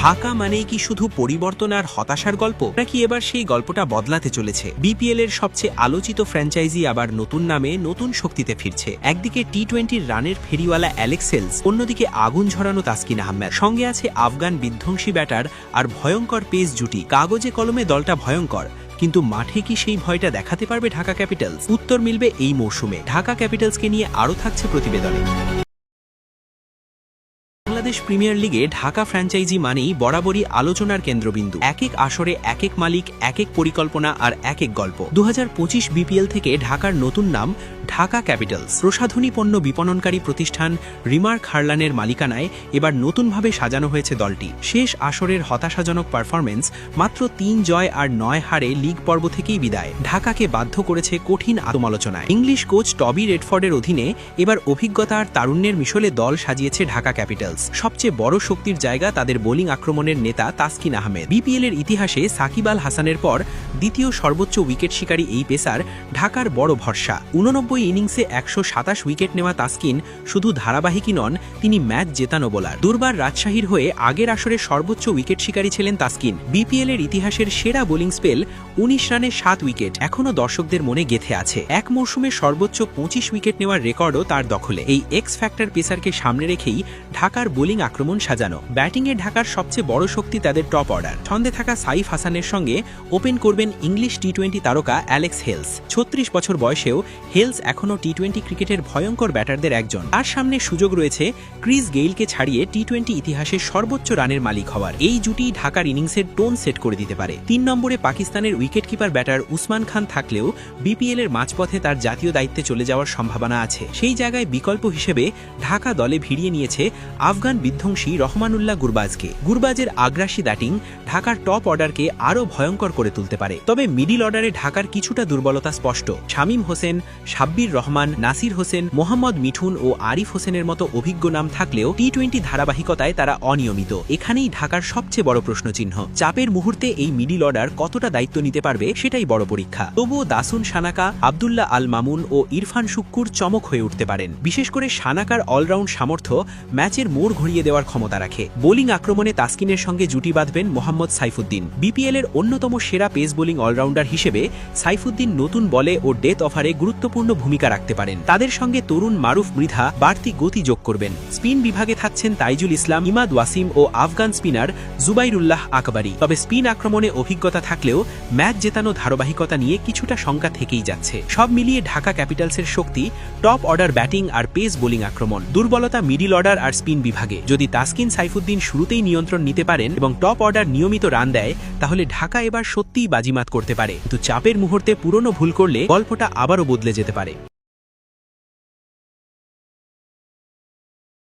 ঢাকা মানেই কি শুধু পরিবর্তন আর হতাশার গল্প, নাকি এবার সেই গল্পটা বদলাতে চলেছে? বিপিএল এর সবচেয়ে আলোচিত ফ্র্যাঞ্চাইজি আবার নতুন নামে নতুন শক্তিতে ফিরছে। একদিকে টি-20 রানের ফেরিওয়ালা অ্যালেক্স হেলস, অন্যদিকে আগুন ঝরানো তাসকিন আহমেদ, সঙ্গে আছে আফগান বিধ্বংসী ব্যাটার আর ভয়ঙ্কর পেস জুটি। কাগজে কলমে দলটা ভয়ঙ্কর, কিন্তু মাঠে কি সেই ভয়টা দেখাতে পারবে ঢাকা ক্যাপিটালস? উত্তর মিলবে এই মৌসুমে। ঢাকা ক্যাপিটালসকে নিয়ে আরও থাকছে প্রতিবেদনে। বাংলাদেশ প্রিমিয়ার লিগে ঢাকা ফ্র্যাঞ্চাইজি মানেই বরাবরই আলোচনার কেন্দ্রবিন্দু। এক এক আসরে এক এক মালিক, এক এক পরিকল্পনা আর এক এক গল্প। 2025 বিপিএল থেকে ঢাকার নতুন নাম ঢাকা ক্যাপিটালস। প্রসাধনী পণ্য বিপণনকারী প্রতিষ্ঠান রিমার্ক হারলানের মালিকানায় এবার নতুনভাবে সাজানো হয়েছে দলটি। শেষ আসরের হতাশাজনক পারফরমেন্স, মাত্র 3 জয় আর 9 হারে লিগ পর্ব থেকেই বিদায়, ঢাকাকে বাধ্য করেছে কঠিন আত্মমালোচনায়। ইংলিশ কোচ টবি রেডফোর্ডের অধীনে এবার অভিজ্ঞতা আর তারুণ্যের মিশলে দল সাজিয়েছে ঢাকা ক্যাপিটালস। সবচেয়ে বড় শক্তির জায়গা তাদের বোলিং আক্রমণের নেতা তাসকিন আহমেদ। বিপিএল এর ইতিহাসে সাকিব আল হাসানের পর দ্বিতীয় সর্বোচ্চ উইকেট শিকারী এই পেসার ঢাকার বড় ভরসা। 89 ইনিংসে 127 উইকেট নেওয়া তাসকিন শুধু ধারাবাহিকই নন, তিনি ম্যাচ জেতানো বোলার। দুর্বার রাজশাহীর হয়ে আগের আসরে সর্বোচ্চ উইকেট শিকারী ছিলেন তাসকিন। বিপিএল এর ইতিহাসের সেরা বোলিং স্পেল, 19 রানে 7 উইকেট, এখনও দর্শকদের মনে গেঁথে আছে। এক মৌসুমে সর্বোচ্চ 25 উইকেট নেওয়ার রেকর্ডও তার দখলে। এই এক্স ফ্যাক্টর পেসারকে সামনে রেখেই ঢাকার বোলিং আক্রমণ সাজানো। ব্যাটিংয়ে ঢাকার সবচেয়ে বড় শক্তি তাদের টপ অর্ডার। ছন্দে থাকা সাইফ হাসানের সঙ্গে ওপেন করবেন ইংলিশ টি-20 তারকা অ্যালেক্স হেলস। 36 বছর বয়সেও হেলস এখনও টি-20 ক্রিকেটের ভয়ঙ্কর ব্যাটারদের একজন। তার সামনে সুযোগ রয়েছে ক্রিস গেইলকে ছাড়িয়ে টি-20 ইতিহাসের সর্বোচ্চ রানের মালিক হওয়ার। এই জুটি ঢাকার ইনিংসের টোন সেট করে দিতে পারে। 3 নম্বরে পাকিস্তানের উইকেটকিপার ব্যাটার উসমান খান থাকলেও বিপিএল এর মাঝপথে তার জাতীয় দায়িত্বে চলে যাওয়ার সম্ভাবনা আছে। সেই জায়গায় বিকল্প হিসেবে ঢাকা দলে ভিড়িয়ে নিয়েছে আফগান বিধ্বংসী রহমানুল্লাহ গুরবাজকে। গুরবাজের আগ্রাসী ব্যাটিং ঢাকার টপ অর্ডারকে আরও ভয়ঙ্কর করে তুলতে পারে। তবে মিডিল অর্ডারে ঢাকার কিছুটা দুর্বলতা স্পষ্ট। শামীম হোসেন, সাব্বির রহমান, নাসির হোসেন, মোহাম্মদ মিঠুন ও আরিফ হোসেনের মতো অভিজ্ঞ নাম থাকলেও টি-20 ধারাবাহিকতায় তারা অনিয়মিত। এখানেই ঢাকার সবচেয়ে বড় প্রশ্নচিহ্ন। চাপের মুহূর্তে এই মিডিল অর্ডার কতটা দায়িত্ব নিতে পারবে, সেটাই বড় পরীক্ষা। তবুও দাসুন সানাকা, আবদুল্লাহ আল মামুন ও ইরফান শুক্কুর চমক হয়ে উঠতে পারেন। বিশেষ করে সানাকার অলরাউন্ড সামর্থ্য ম্যাচের মোড় ঘুরিয়ে দেওয়ার ক্ষমতা রাখে। বোলিং আক্রমণে তাসকিনের সঙ্গে জুটি বাঁধবেন মোহাম্মদ সাইফুদ্দিন। বিপিএল এর অন্যতম সেরা পেস বোলিং অলরাউন্ডার হিসেবে সাইফুদ্দিন নতুন বলে ও ডেথ অফারে গুরুত্বপূর্ণ ভূমিকা রাখতে পারেন। তাদের সঙ্গে তরুণ মারুফ মৃধা বাড়তি গতি যোগ করবেন। স্পিন বিভাগে থাকছেন তাইজুল ইসলাম, ইমাদ ওয়াসিম ও আফগান স্পিনার জুবাইরুল্লাহ আকবরী। তবে স্পিন আক্রমণে অভিজ্ঞতা থাকলেও ম্যাচ জেতানো ধারাবাহিকতা নিয়ে কিছুটা শঙ্কা থেকেই যাচ্ছে। সব মিলিয়ে ঢাকা ক্যাপিটালসের শক্তি টপ অর্ডার ব্যাটিং আর পেস বোলিং আক্রমণ, দুর্বলতা মিডিল অর্ডার আর স্পিন বিভাগে। যদি তাসকিন সাইফুদ্দিন শুরুতেই নিয়ন্ত্রণ নিতে পারেন এবং টপ অর্ডার নিয়মিত রান দেয়, তাহলে ঢাকা এবার সত্যিই বাজিমাত করতে পারে। কিন্তু চাপের মুহূর্তে পুরনো ভুল করলে গল্পটা আবারও বদলে যেতে পারে।